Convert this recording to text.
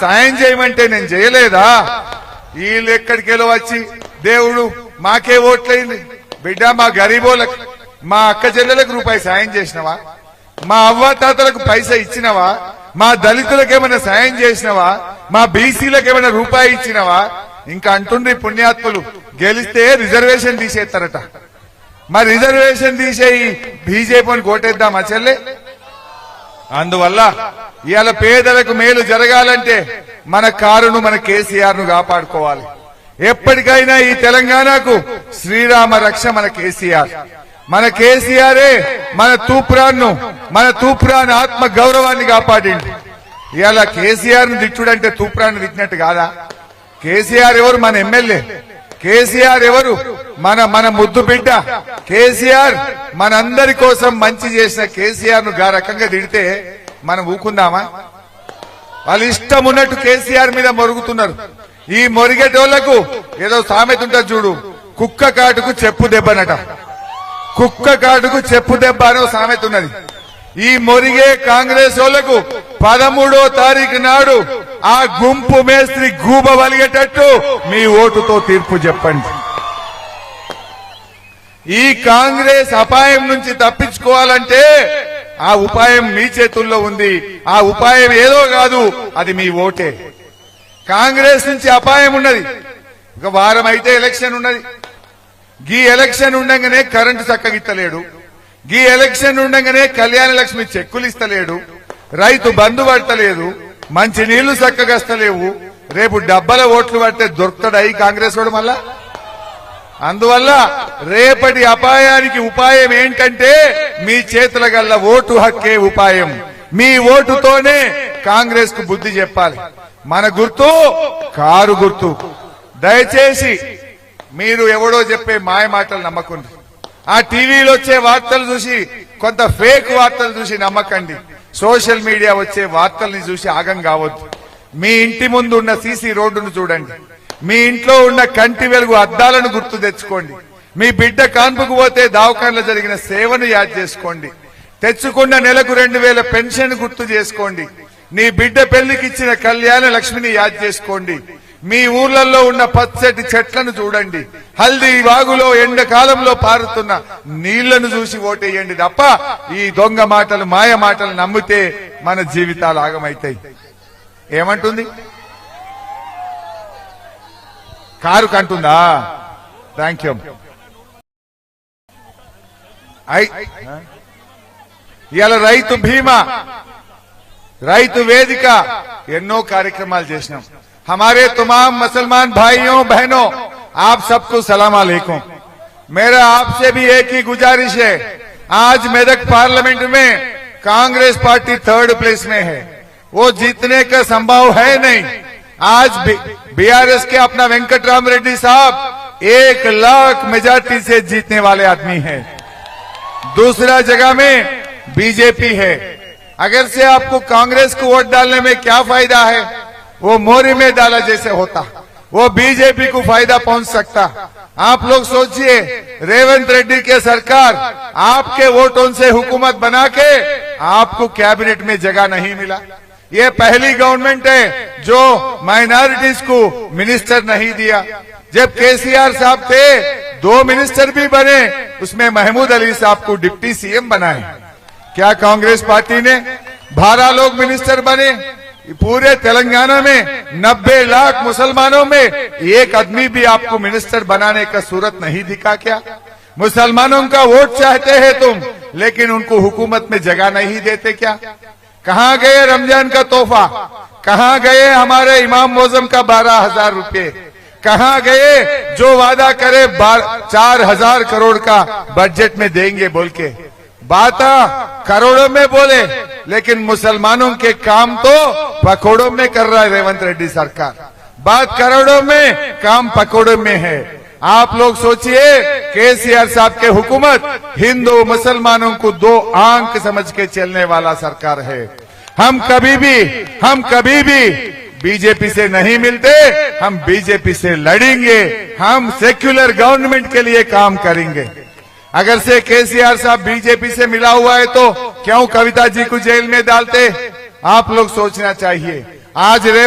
సాయం చేయమంటే నేను చేయలేదా? వీళ్ళు ఎక్కడికెళ్ళో వచ్చి దేవుడు మాకే ఓట్లయింది బిడ్డ, మా గరీబోళ్ళకి మా అక్క చెల్లెలకు రూపాయి సాయం చేసినవా? మా అవ్వ తాతలకు పైసా ఇచ్చినవా? మా దళితులకు ఏమైనా సాయం చేసినవా? మా బీసీలకు ఏమైనా రూపాయి ఇచ్చినవా? ఇంకా అంటుండ్రి పుణ్యాత్ములు గెలిస్తే రిజర్వేషన్ తీసేస్తారట. మరి రిజర్వేషన్ తీసేయి బీజేపీని కోటేద్దామా చెల్లె? అందువల్ల ఇవాళ పేదలకు మేలు జరగాలంటే మన కారును మన కేసీఆర్ ను కాపాడుకోవాలి. ఎప్పటికైనా ఈ తెలంగాణకు శ్రీరామ రక్ష మన కేసీఆర్. మన కేసీఆరే మన తూప్రాన్ ఆత్మ గౌరవాన్ని కాపాడింది. ఇవాళ కేసీఆర్ ను తిట్టుడంటే తూప్రాన్ని తిట్టినట్టు కాదా? కేసీఆర్ ఎవరు? మన ఎమ్మెల్యే. కేసీఆర్ ఎవరు? మన ముద్దు బిడ్డ కేసీఆర్. మనందరి కోసం మంచి చేసిన కేసీఆర్ ను గా రకంగా తిడితే మనం ఊకుందామా? వాళ్ళు ఇష్టం ఉన్నట్టు కేసీఆర్ మీద మొరుగుతున్నారు. ఈ మొరిగేటోళ్లకు ఏదో సామెత ఉంటుంది చూడు, కుక్క కాటుకు చెప్పు దెబ్బనట. కుక్క కాటుకు చెప్పు దెబ్బ అనో సామెత ఉన్నది. ఈ మొరిగే కాంగ్రెస్ వాళ్లకు 13వ తారీఖు నాడు ఆ గుంపు మేస్త్రి గూబ వలిగేటట్టు మీ ఓటుతో తీర్పు చెప్పండి. ఈ కాంగ్రెస్ అపాయం నుంచి తప్పించుకోవాలంటే ఆ ఉపాయం మీ చేతుల్లో ఉంది. ఆ ఉపాయం ఏదో కాదు, అది మీ ఓటే. కాంగ్రెస్ నుంచి అపాయం ఉన్నది. ఒక వారం అయితే ఎలక్షన్ ఉన్నది. గీ ఎలక్షన్ ఉండగానే కరెంటు చక్కగిత్తలేడు. గీ ఎలక్షన్ ఉండగానే కళ్యాణ లక్ష్మి చెక్కులు ఇస్తలేడు. రైతు బంధు పడతలేదు. మంచి నీళ్లు చక్కగస్తలేవు. రేపు డబ్బల ఓట్లు పడితే దొరుకుతాడు కాంగ్రెస్ వాడు మళ్ళా. అందువల్ల రేపటి అపాయానికి ఉపాయం ఏంటంటే మీ చేతుల గల్ల ఓటు హక్కే ఉపాయం. మీ ఓటుతోనే కాంగ్రెస్ కు బుద్ధి చెప్పాలి. మన గుర్తు కారు గుర్తు. దయచేసి మీరు ఎవడో చెప్పే మాయ మాటలు నమ్మకండి. ఆ టీవీలో వచ్చే వార్తలు చూసి, కొంత ఫేక్ వార్తలు చూసి నమ్మకండి. సోషల్ మీడియా వచ్చే వార్తల్ని చూసి ఆగం కావద్దు. మీ ఇంటి ముందు ఉన్న సీసీ రోడ్డును చూడండి. మీ ఇంట్లో ఉన్న కంటి వెలుగు అద్దాలను గుర్తు తెచ్చుకోండి. మీ బిడ్డ కాన్పుకు పోతే దవాఖానలో జరిగిన సేవను యాద్ చేసుకోండి. తెచ్చుకున్న నెలకు 2000 పెన్షన్ గుర్తు చేసుకోండి. నీ బిడ్డ పెళ్లికి ఇచ్చిన కళ్యాణ లక్ష్మిని యాద్ చేసుకోండి. మీ ఊర్లలో ఉన్న పచ్చటి చెట్లను చూడండి. హల్దీ వాగులో ఎండకాలంలో పారుతున్న నీళ్లను చూసి ఓటేయండి తప్ప ఈ దొంగ మాటలు మాయ మాటలు నమ్మితే మన జీవితాలు ఆగమైతాయి. ఏమంటుంది? కారు కంటుందా? Thank you. ఇవాళ రైతు బీమా, రైతు వేదిక ఎన్నో కార్యక్రమాలు చేసినాం. हमारे तमाम मुसलमान भाइयों बहनों, आप सबको सलाम अलैकुम। मेरा आपसे भी एक ही गुजारिश है, आज मेदक पार्लियामेंट में कांग्रेस पार्टी 3rd प्लेस में है, वो जीतने का संभव है नहीं। आज बीआरएस के अपना वेंकटराम रेड्डी साहब 1 लाख मेजॉरिटी से जीतने वाले आदमी हैं। दूसरा जगह में बीजेपी है। अगर से आपको कांग्रेस को वोट डालने में क्या फायदा है? वो मोरी में डाला जैसे होता, वो बीजेपी को फायदा पहुंच सकता। आप लोग सोचिए, रेवंत रेड्डी के सरकार आपके वोटों से हुकूमत बना के आपको कैबिनेट में जगह नहीं मिला। ये पहली गवर्नमेंट है जो माइनॉरिटीज को मिनिस्टर नहीं दिया। जब केसीआर साहब थे 2 मिनिस्टर भी बने, उसमें महमूद अली साहब को डिप्टी सीएम बनाए। क्या कांग्रेस पार्टी ने 12 लोग मिनिस्टर बने? पूरे तेलंगाना में 90 लाख मुसलमानों में एक आदमी भी आपको मिनिस्टर बनाने का सूरत नहीं दिखा क्या? मुसलमानों का वोट चाहते हैं तुम, लेकिन उनको हुकूमत में जगह नहीं देते क्या? कहां गए रमजान का तोहफा? कहां गए हमारे इमाम मोजम का 12,000 रुपए? कहां गए जो वादा करे 4,000 करोड़ का बजट में देंगे बोल के? बात करोड़ों में बोले, लेकिन मुसलमानों के काम तो पकोड़ों में कर रहा है रेवंत रेड्डी सरकार। बात करोड़ों में, काम पकोड़ों में है। आप लोग सोचिए, केसीआर साहब के हुकूमत हिंदू मुसलमानों को 2 आंख समझ के चलने वाला सरकार है। हम कभी भी बीजेपी से नहीं मिलते, हम बीजेपी से लड़ेंगे। हम सेक्युलर गवर्नमेंट के लिए काम करेंगे। अगर से केसीआर साहब बीजेपी से मिला हुआ है तो क्यों कविता जी को जेल में डालते? आप लोग सोचना चाहिए। आज